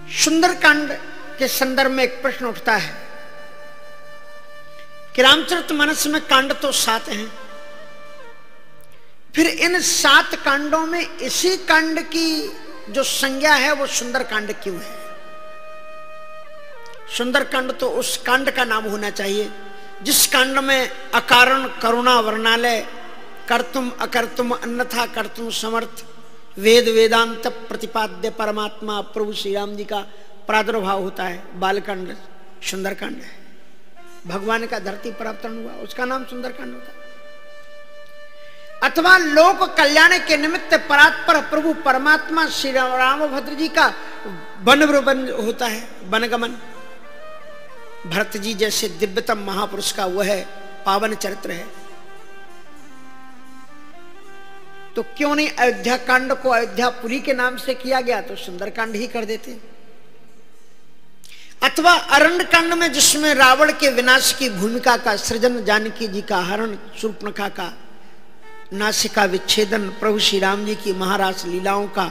सुंदरकांड के संदर्भ में एक प्रश्न उठता है कि रामचरितमानस में कांड तो 7 हैं, फिर इन 7 कांडों में इसी कांड की जो संज्ञा है वो सुंदरकांड क्यों है? सुंदरकांड तो उस कांड का नाम होना चाहिए जिस कांड में अकारण करुणा वर्णालय, कर्तुम अकर्तुम अन्यथा कर्तुम समर्थ, वेद वेदांत प्रतिपाद्य परमात्मा प्रभु श्री राम जी का प्रादुर्भाव होता है। बालकांड सुंदरकांड है। भगवान का धरती पर अवतरण हुआ, उसका नाम सुंदरकांड होता है। अथवा लोक कल्याण के निमित्त परात्पर प्रभु परमात्मा श्री रामभद्र जी का वन होता है, वनगमन। भरत जी जैसे दिव्यतम महापुरुष का वह है पावन चरित्र है। तो क्यों नहीं अयोध्या कांड को अयोध्यापुरी के नाम से किया गया, तो सुंदरकांड ही कर देते। अथवा अरण्य कांड में जिसमें रावण के विनाश की भूमिका का सृजन, जानकी जी का हरण, शूर्पणखा का नासिका विच्छेदन, प्रभु श्री राम जी की महारास लीलाओं का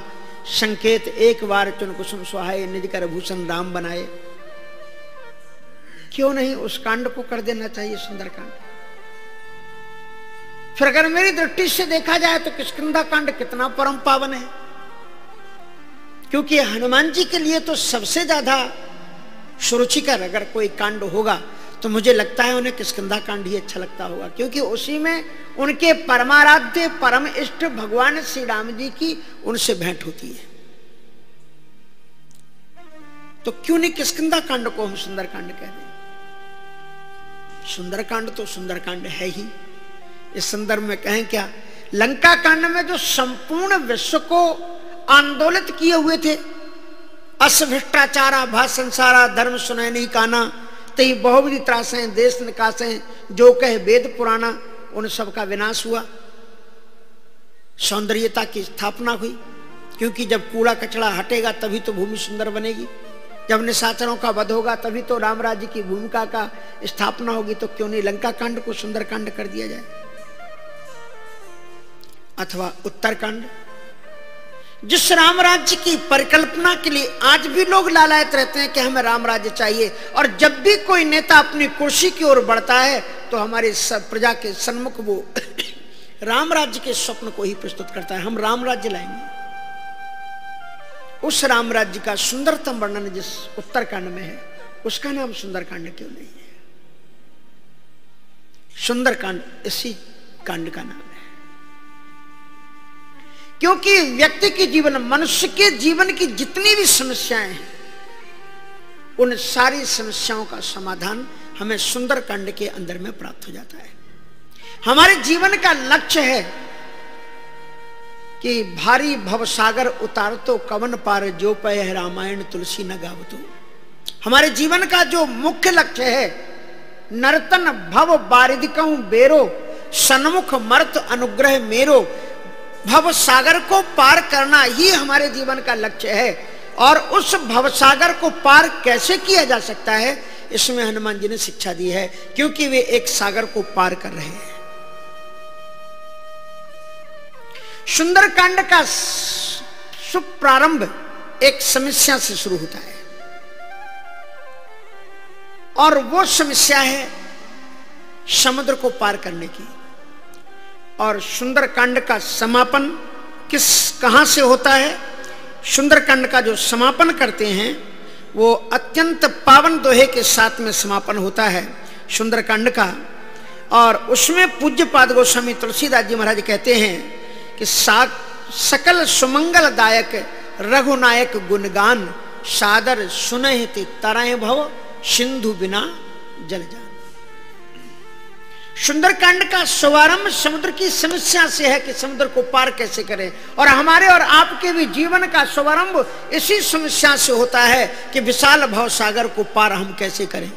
संकेत, एक बार चुन कुसुम सुहाए निज कर भूषण राम बनाए, क्यों नहीं उस कांड को कर देना चाहिए सुंदरकांड? फिर अगर मेरी दृष्टि से देखा जाए तो किष्किंधा कांड कितना परम पावन है, क्योंकि हनुमान जी के लिए तो सबसे ज्यादा सुरुचिकर अगर कोई कांड होगा तो मुझे लगता है उन्हें किष्किंधा कांड ही अच्छा लगता होगा, क्योंकि उसी में उनके परमाराध्य परम इष्ट भगवान श्री राम जी की उनसे भेंट होती है। तो क्यों नहीं किष्किंधा कांड को हम सुंदरकांड कह दें? सुंदरकांड तो सुंदरकांड है ही। इस संदर्भ में कहें क्या, लंका कांड में जो संपूर्ण विश्व को आंदोलित किए हुए थे, अस भ्रष्टाचारा भा संसारा धर्म सुने नहीं काना, तई बहुविधि त्रासें देश निकासें जो कहे वेद पुराना, उन सब का विनाश हुआ। सौंदर्यता की स्थापना हुई, क्योंकि जब कूड़ा कचरा हटेगा तभी तो भूमि सुंदर बनेगी। जब निशाचरों का वध होगा तभी तो राम राज्य की भूमिका का स्थापना होगी। तो क्यों नहीं लंका कांड को सुंदरकांड कर दिया जाए? अथवा उत्तरकांड, जिस राम राज्य की परिकल्पना के लिए आज भी लोग लालायत रहते हैं कि हमें राम राज्य चाहिए, और जब भी कोई नेता अपनी कुर्सी की ओर बढ़ता है तो हमारे सब प्रजा के सन्मुख वो राम राज्य के स्वप्न को ही प्रस्तुत करता है। हम राम राज्य लाएंगे। उस राम राज्य का सुंदरतम वर्णन जिस उत्तरकांड में है, उसका नाम सुंदरकांड क्यों नहीं है? सुंदरकांड इसी कांड का नाम है, क्योंकि व्यक्ति के जीवन, मनुष्य के जीवन की जितनी भी समस्याएं हैं, उन सारी समस्याओं का समाधान हमें सुंदरकांड के अंदर में प्राप्त हो जाता है। हमारे जीवन का लक्ष्य है कि भारी भवसागर उतार तो कवन पार, जो पय रामायण तुलसी न गावतो। हमारे जीवन का जो मुख्य लक्ष्य है, नर्तन भव बारिदिकहु बेरो, सन्मुख मर्त अनुग्रह मेरो। भवसागर को पार करना ही हमारे जीवन का लक्ष्य है। और उस भवसागर को पार कैसे किया जा सकता है, इसमें हनुमान जी ने शिक्षा दी है, क्योंकि वे एक सागर को पार कर रहे हैं। सुंदरकांड का शुभ प्रारंभ एक समस्या से शुरू होता है, और वो समस्या है समुद्र को पार करने की। और सुंदरकांड का समापन कहां से होता है? सुंदरकांड का जो समापन करते हैं वो अत्यंत पावन दोहे के साथ में समापन होता है सुंदरकांड का। और उसमें पूज्य पाद गोस्वामी तुलसीदास जी महाराज कहते हैं कि सकल सुमंगलदायक रघुनायक गुणगान, सादर सुनहि तरह भव सिंधु बिना जल जान। सुंदरकांड का शुभारंभ समुद्र की समस्या से है कि समुद्र को पार कैसे करें, और हमारे और आपके भी जीवन का शुभारंभ इसी समस्या से होता है कि विशाल भव सागर को पार हम कैसे करें।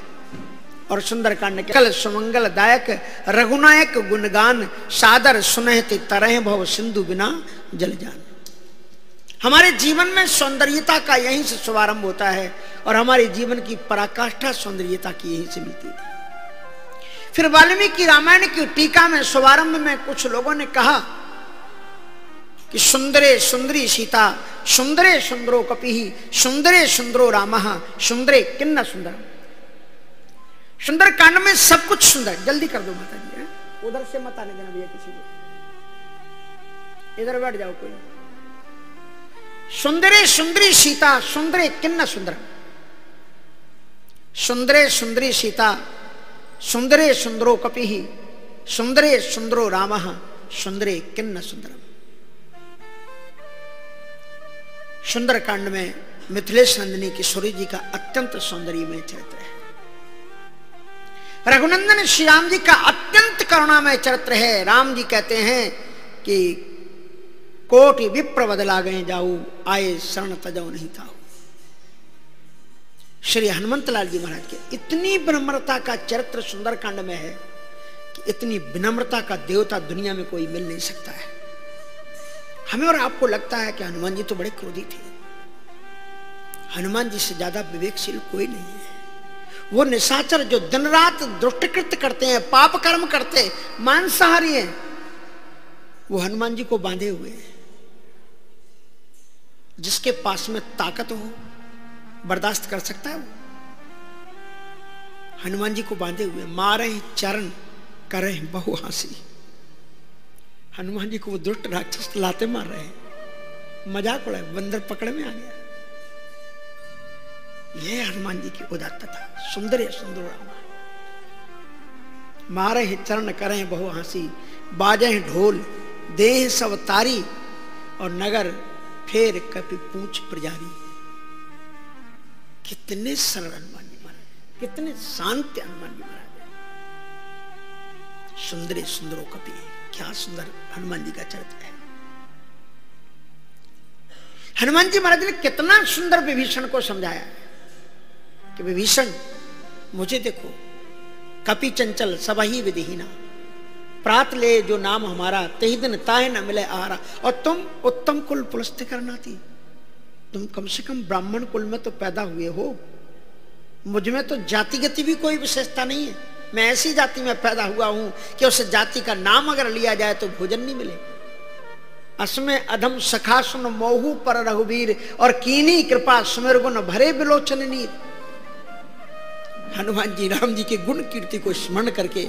और सुंदरकांड के कल सुमंगलदायक रघुनायक गुणगान, सादर सुनहि तरह भव सिंधु बिना जल जान। हमारे जीवन में सौंदर्यता का यहीं से शुभारंभ होता है, और हमारे जीवन की पराकाष्ठा सौंदर्यता की यहीं से मिलती है। फिर वाल्मीकि रामायण की टीका में शुभारंभ में कुछ लोगों ने कहा कि सुंदरे सुंदरी सीता, सुंदरे सुंदरो कपिहि, सुंदरे सुंदरो रामः, सुंदरे किन्न सुंदरम। सुंदर कांड में सब कुछ सुंदर। जल्दी कर दो माता जी, उधर से मत आने देना भैया किसी को, इधर बैठ जाओ कोई। सुंदरे सुंदरी सीता, सुंदरे किन्न सुंदरम। सुंदरे सुंदरी सीता, सुंदरे सुंदरो कपिहि, सुंदरे सुंदरो रामः, सुंदरे किन्न सुंदरम। सुंदर कांड में मिथिलेश नंदिनी किशोरी जी का अत्यंत सौंदर्यमय चरित्र है। रघुनंदन श्री राम जी का अत्यंत करुणामय चरित्र है। राम जी कहते हैं कि कोटि विप्र बदला गए जाऊ, आए शरण तजौ नहीं था। श्री हनुमंत लाल जी महाराज के इतनी विनम्रता का चरित्र सुंदरकांड में है कि इतनी विनम्रता का देवता दुनिया में कोई मिल नहीं सकता है। हमें और आपको लगता है कि हनुमान जी तो बड़े क्रोधी थे। हनुमान जी से ज्यादा विवेकशील कोई नहीं है। वो निशाचर जो दिन रात दुष्टकृत्य करते हैं, पाप कर्म करते, मांसाहारी हैं, वो हनुमान जी को बांधे हुए हैं। जिसके पास में ताकत हो बर्दाश्त कर सकता है वो? हनुमान जी को बांधे हुए, मारे चरण करे बहु हासी। हनुमान जी को वो दुष्ट राक्षस लाते मार रहे हैं, मजाक उड़ा, बंदर पकड़ में आ गया। यह हनुमान जी की उदात्तता था। सुंदर सुंदर राम, मारे चरण करें बहु हासी, बाजे ढोल देह सब तारी, और नगर फेर कपि पूछ प्रजारी। कितने सरल हनुमान जी महाराज, कितने शांत हनुमान जी महाराज। सुंदरे सुंदरो कपि, क्या सुंदर हनुमान जी का चरित्र है। हनुमान जी महाराज ने कितना सुंदर विभीषण को समझाया है कि विभीषण मुझे देखो, कपि चंचल सबही विधिहीना, प्रात ले जो नाम हमारा, तही दिन ताहे न मिले आहारा। और तुम उत्तम कुल पुलस्त्य करनाती, तुम कम से कम ब्राह्मण कुल में तो पैदा हुए हो। मुझ में तो जातिगति भी कोई विशेषता नहीं है। मैं ऐसी जाति में पैदा हुआ हूं कि उस जाति का नाम अगर लिया जाए तो भोजन नहीं मिले। असमय अधम सखा सुन मोहू पर रघुवीर, और कीनी कृपा सुमिर गुण भरे बिलोचन नीर। हनुमान जी राम जी के गुण कीर्ति को स्मरण करके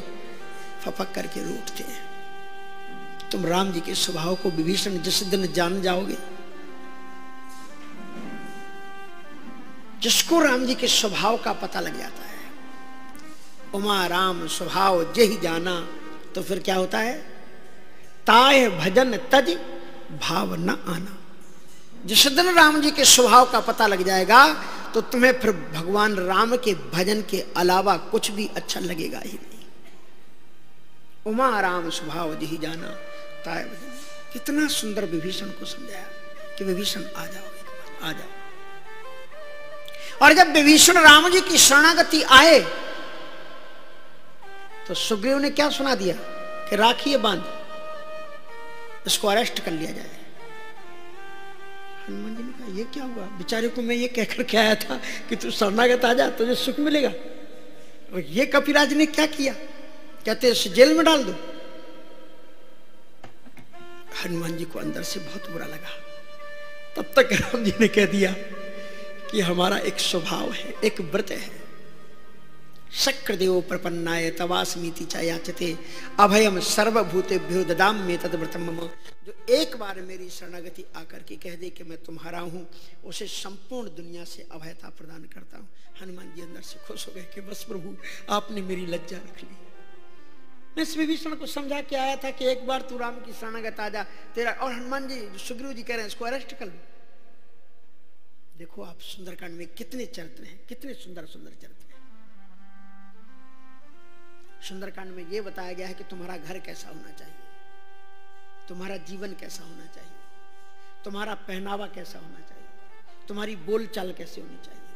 फपक करके रूठते हैं। तुम राम जी के स्वभाव को विभीषण जिस दिन जान जाओगे, जिसको राम जी के स्वभाव का पता लग जाता है, उमा राम स्वभाव जेहि जाना, तो फिर क्या होता है, ताय भजन तज भाव न आना। जिस दिन राम जी के स्वभाव का पता लग जाएगा तो तुम्हें फिर भगवान राम के भजन के अलावा कुछ भी अच्छा लगेगा ही नहीं। उमा राम स्वभाव जेहि जाना ताय भजन। कितना सुंदर विभीषण को समझाया कि विभीषण आ जाओ, आ जाओ। और जब विभीषण राम जी की शरणागति आए तो सुग्रीव ने क्या सुना दिया कि राखिए बांध, इसको अरेस्ट कर लिया जाए। हनुमान जी ने कहा ये क्या हुआ, बेचारे को मैं ये कहकर के आया था कि तू शरणागत आ जा, तुझे सुख मिलेगा, और ये कपिराज ने क्या किया, कहते इसे जेल में डाल दो। हनुमान जी को अंदर से बहुत बुरा लगा। तब तक राम जी ने कह दिया कि हमारा एक स्वभाव है, एक व्रत है, शक्रदेव प्रपन्नाय तवास्मीति च याचते अभयम सर्वभूतेभ्यो ददाम्ये तद व्रतम मम। जो एक बार मेरी शरणागति आकर के कह दे कि मैं तुम्हारा हूं, उसे संपूर्ण दुनिया से अभयता प्रदान करता हूं। हनुमान जी अंदर से खुश हो गए कि बस प्रभु आपने मेरी लज्जा रख ली। मैं इस विभीषण को समझा के आया था कि एक बार तू राम की शरणागत आ जा तेरा। और हनुमान जी सुग्रीव जी कह रहे हैं इसको अरेस्ट कर लो। देखो आप सुंदरकांड में कितने चरित्र हैं, कितने सुंदर सुंदर चरित्र हैं। सुंदरकांड में यह बताया गया है कि तुम्हारा घर कैसा होना चाहिए, तुम्हारा जीवन कैसा होना चाहिए, तुम्हारा पहनावा कैसा होना चाहिए, तुम्हारी बोलचाल कैसे होनी चाहिए।